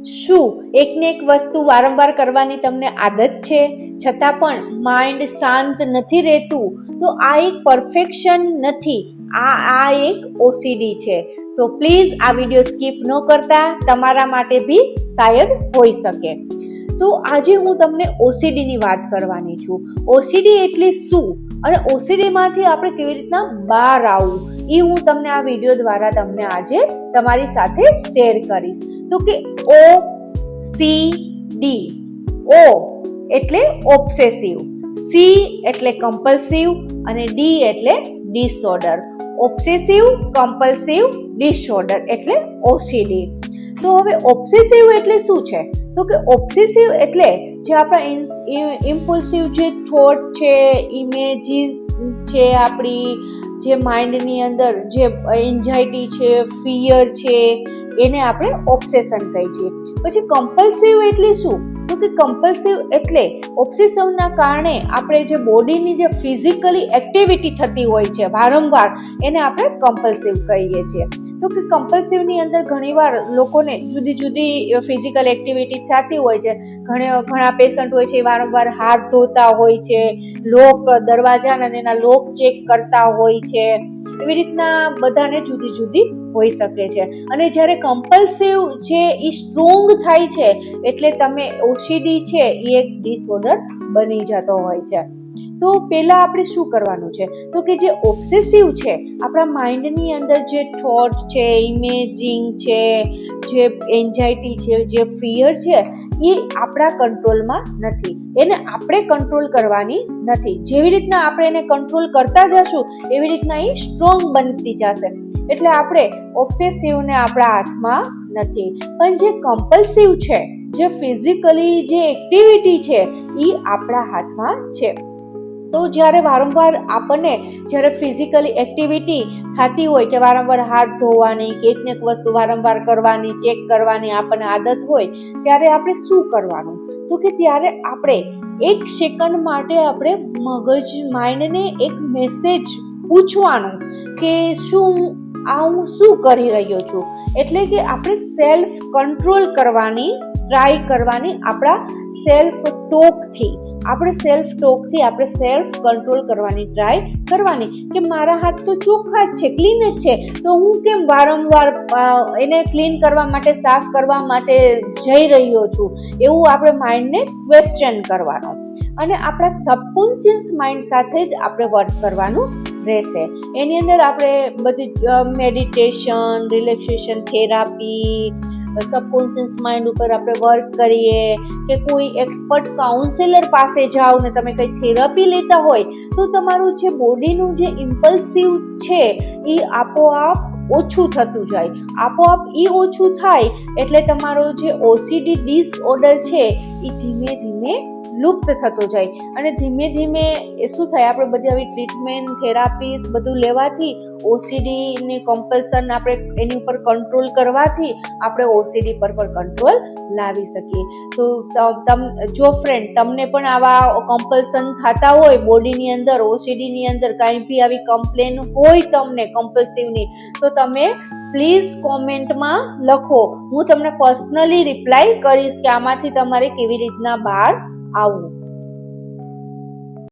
શું એકને એક વસ્તુ વારંવાર કરવાની તમને આદત છે છતાં પણ માઇન્ડ શાંત નથી રહેતું? તો આ એક પરફેક્શન નથી, આ એક ઓસીડી છે. તો પ્લીઝ આ વિડીયો સ્કીપ ન કરતા, તમારા માટે બી શાયદ હોઈ શકે. તો આજે હું તમને ઓસીડીની વાત કરવાની છું. ઓસીડી એટલે શું અને ઓસીડી માંથી આપણે કેવી રીતના બહાર આવવું એ હું તમને આ વિડીયો દ્વારા તમને આજે તમારી સાથે શેર કરીશ. તો કે OCD, O એટલે ઓબ્સેસિવ, C એટલે કમ્પલ્સિવ અને D એટલે ડિસઓર્ડર. ઓબ્સેસિવ કમ્પલ્સિવ ડિસઓર્ડર એટલે OCD. તો હવે ઓબ્સેસિવ એટલે શું છે? તો કે ઓબ્સેસિવ એટલે જે આપણા ઇમ્પલ્સિવ જે થોટ છે, ઇમેજીસ છે, આપણી જે માઇન્ડની અંદર જે એન્ઝાયટી છે, ફિયર છે, એને આપણે ઓબ્સેશન કહીએ છીએ. પછી કમ્પલ્સિવ એટલે શું? તો કે કમ્પલ્સિવ એટલે ઓબ્સેસિવના કારણે આપણે જે બોડીની જે ફિઝિકલી એક્ટિવિટી થતી હોય છે વારંવાર, એને આપણે કમ્પલ્સિવ કહીએ છીએ. તો કે કમ્પલ્સિવની અંદર ઘણીવાર લોકોને જુદી જુદી ફિઝિકલ એક્ટિવિટી થતી હોય છે. ઘણા પેશન્ટ હોય છે વારંવાર હાથ ધોતા હોય છે, લોક દરવાજાના એના લોક ચેક કરતા હોય છે. એવી રીતના બધાને જુદી જુદી હોઈ શકે છે. અને જ્યારે કમ્પલ્સિવ છે એ સ્ટ્રોંગ થાય છે એટલે તમે ઓસીડી છે એ એક ડિસઓર્ડર બની જતો હોય છે. તો પહેલા આપણે શું કરવાનું છે? તો કે જે ઓબ્સેસિવ છે, આપણા માઇન્ડની અંદર જે થોટ છે, ઇમેજિંગ છે, જે એન્ઝાયટી છે, જે ફિયર છે, એ આપણા કંટ્રોલમાં નથી. એને આપણે કંટ્રોલ કરવાની નથી. જેવી રીતના આપણે એને કંટ્રોલ કરતા જશું એવી રીતના એ સ્ટ્રોંગ બનતી જશે. એટલે આપણે ઓબ્સેસિવને આપણા હાથમાં નથી. પણ જે કમ્પલ્સિવ છે, જે ફિઝિકલી જે એક્ટિવિટી છે, એ આપણા હાથમાં છે. તો જ્યારે વારંવાર આપણને જ્યારે ફિઝિકલી એક્ટિવિટી થતી હોય કે વારંવાર હાથ ધોવાની કે એકને એક વસ્તુ વારંવાર કરવાની, ચેક કરવાની આપણને આદત હોય, ત્યારે આપણે શું કરવાનું? તો કે ત્યારે આપણે એક સેકન્ડ માટે આપણે મગજ માઇન્ડને એક મેસેજ પૂછવાનું કે હું શું કરી રહ્યો છું. એટલે કે આપણે સેલ્ફ કંટ્રોલ કરવાની ટ્રાય કરવાની, આપણા સેલ્ફ ટોકથી આપણે સેલ્ફ કંટ્રોલ કરવાની ટ્રાય કરવાની કે મારા હાથ તો ચોખ્ખા જ છે, ક્લીન જ છે, તો હું કેમ વારંવાર એને ક્લીન કરવા માટે, સાફ કરવા માટે જઈ રહ્યો છું? એવું આપણે માઇન્ડને ક્વેશ્ચન કરવાનું. અને આપણા સબકોન્શિયસ માઇન્ડ સાથે જ આપણે વર્ક કરવાનું રહેશે. એની અંદર આપણે બધી meditation, relaxation therapy, subconscious mind ઉપર આપણે વર્ક કરીએ કે કોઈ એક્સપર્ટ કાઉન્સેલર પાસે જાઓ ને તમે કંઈ થેરાપી લેતા હોય તો તમારું જે બોડીનું જે ઇમ્પલ્સિવ છે એ આપોઆપ ઓછું થતું જાય. આપોઆપ એ ઓછું થાય એટલે તમારો જે ઓસીડી ડિસઓર્ડર છે એ ધીમે ધીમે લુપ્ત થતો જાય. અને ધીમે ધીમે શું થાય, આપણે બધી આવી ટ્રીટમેન્ટ, થેરાપીસ બધું લેવાથી ઓસીડી ને કમ્પલ્શન આપણે એની ઉપર કંટ્રોલ કરવાથી આપણે ઓસીડી પર પણ કંટ્રોલ લાવી શકીએ. તો જો ફ્રેન્ડ તમને પણ આવા કમ્પલ્શન થતા હોય બોડીની અંદર, ઓસીડીની અંદર કાંઈ બી આવી કમ્પ્લેન હોય તમને કમ્પલ્સિવની, તો તમે પ્લીઝ કોમેન્ટમાં લખો. હું તમને પર્સનલી રિપ્લાય કરીશ કે આમાંથી તમારે કેવી રીતના બહાર આવવું.